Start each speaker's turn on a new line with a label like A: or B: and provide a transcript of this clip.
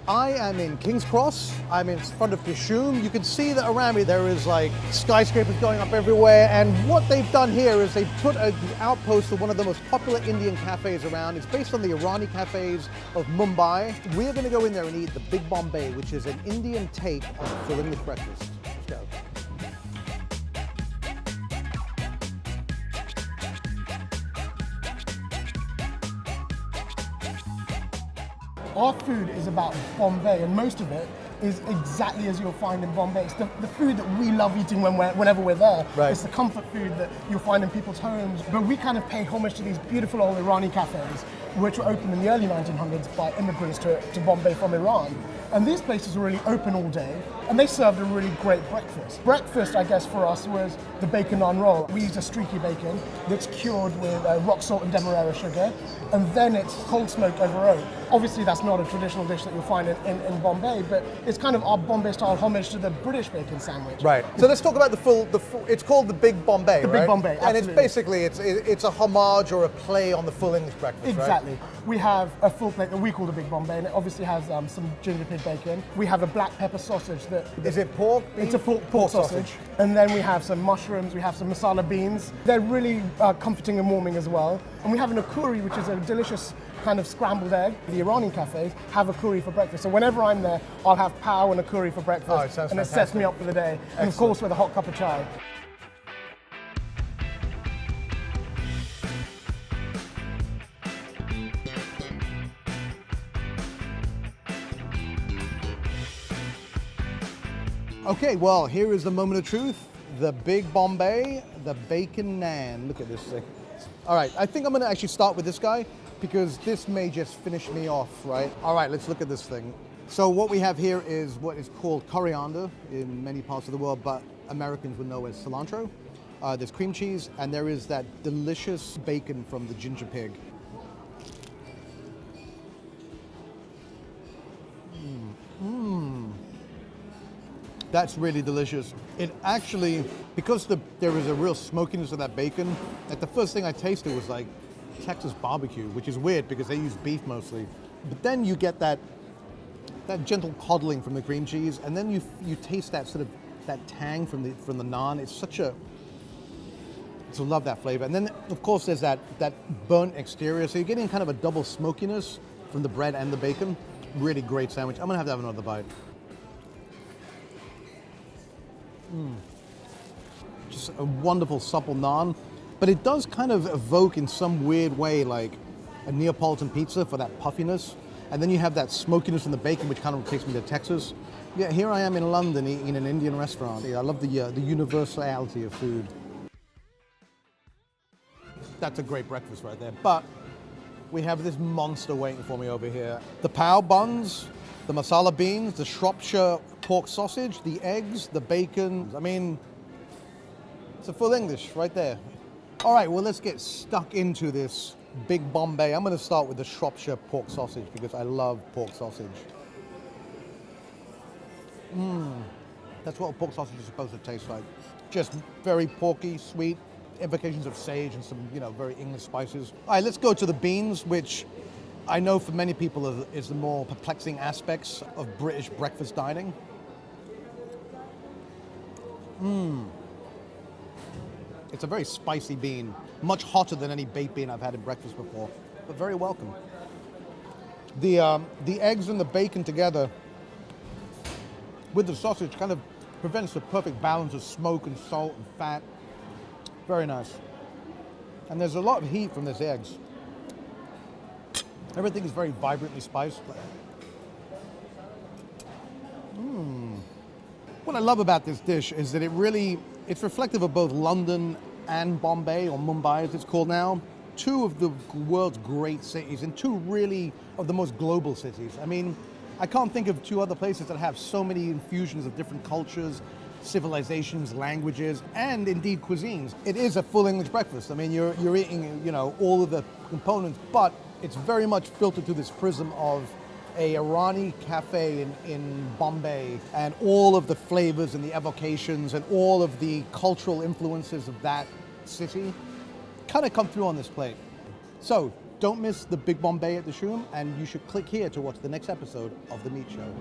A: I am in King's Cross. I'm in front of Dishoom. You can see that around me there is like skyscrapers going up everywhere. And what they've done here is they've put an outpost of one of the most popular Indian cafes around. It's based on the Irani cafes of Mumbai. We're going to go in there and eat the Big Bombay, which is an Indian take on full English breakfast. Let's go.
B: Our food is about Bombay, and most of it is exactly as you'll find in Bombay. It's the food that we love eating whenever we're there.
A: Right.
B: It's the comfort food that you'll find in people's homes. But we kind of pay homage to these beautiful old Irani cafes, which were opened in the early 1900s by immigrants to Bombay from Iran. And these places were really open all day, and they served a really great breakfast. Breakfast, I guess, for us was the bacon naan roll. We use a streaky bacon that's cured with rock salt and demerara sugar, and then it's cold smoked over oak. Obviously, that's not a traditional dish that you'll find in Bombay, but it's kind of our Bombay-style homage to the British bacon sandwich.
A: Right. So let's talk about the full. It's called the Big Bombay,
B: The
A: right?
B: Big Bombay,
A: And it's
B: absolutely.
A: basically it's a homage or a play on the full English breakfast,
B: Exactly.
A: right?
B: We have a full plate that we call the Big Bombay, and it obviously has some ginger pig bacon. We have a black pepper sausage that
A: Is it pork?
B: It's a pork sausage. And then we have some mushrooms, we have some masala beans. They're really comforting and warming as well. And we have an akuri, which is a delicious kind of scrambled egg. The Iranian cafes have a curry for breakfast. So whenever I'm there, I'll have pao and a curry for breakfast.
A: Oh, it sounds
B: and it sets
A: fantastic.
B: me up for the day. And of
A: Excellent.
B: course with a hot cup of chai.
A: Okay, well, here is the moment of truth. The Big Bombay, the bacon naan. Look at this thing. All right, I think I'm gonna actually start with this guy because this may just finish me off, right? All right, let's look at this thing. So what we have here is what is called coriander in many parts of the world, but Americans would know as cilantro. There's cream cheese, and there is that delicious bacon from the ginger pig. That's really delicious. It actually, because there is a real smokiness of that bacon, like the first thing I tasted was like Texas barbecue, which is weird because they use beef mostly. But then you get that gentle coddling from the cream cheese, and then you taste that sort of that tang from the naan. It's such a, I love that flavor. And then of course there's that burnt exterior, so you're getting kind of a double smokiness from the bread and the bacon. Really great sandwich. I'm gonna have to have another bite. Just a wonderful supple naan, but it does kind of evoke in some weird way like a Neapolitan pizza for that puffiness, and then you have that smokiness from the bacon, which kind of takes me to Texas. Yeah, here I am in London eating in an Indian restaurant. Yeah, I love the universality of food. That's a great breakfast right there, but we have this monster waiting for me over here. The pao buns, the masala beans, the Shropshire pork sausage, the eggs, the bacon. I mean, it's a full English right there. All right, well, let's get stuck into this Big Bombay. I'm gonna start with the Shropshire pork sausage because I love pork sausage. That's what a pork sausage is supposed to taste like. Just very porky, sweet, implications of sage and some, very English spices. All right, let's go to the beans, which I know for many people is the more perplexing aspects of British breakfast dining. It's a very spicy bean, much hotter than any baked bean I've had in breakfast before, but very welcome. The eggs and the bacon together with the sausage kind of prevents the perfect balance of smoke and salt and fat. Very nice. And there's a lot of heat from these eggs. Everything is very vibrantly spiced. What I love about this dish is that it's reflective of both London and Bombay, or Mumbai as it's called now. Two of the world's great cities and two really of the most global cities. I mean, I can't think of two other places that have so many infusions of different cultures, civilizations, languages, and indeed cuisines. It is a full English breakfast. I mean, you're eating, all of the components, but it's very much filtered through this prism of a Irani cafe in Bombay, and all of the flavors and the evocations and all of the cultural influences of that city kind of come through on this plate. So Don't miss the Big Bombay at the Shoom, and you should click here to watch the next episode of The Meat Show.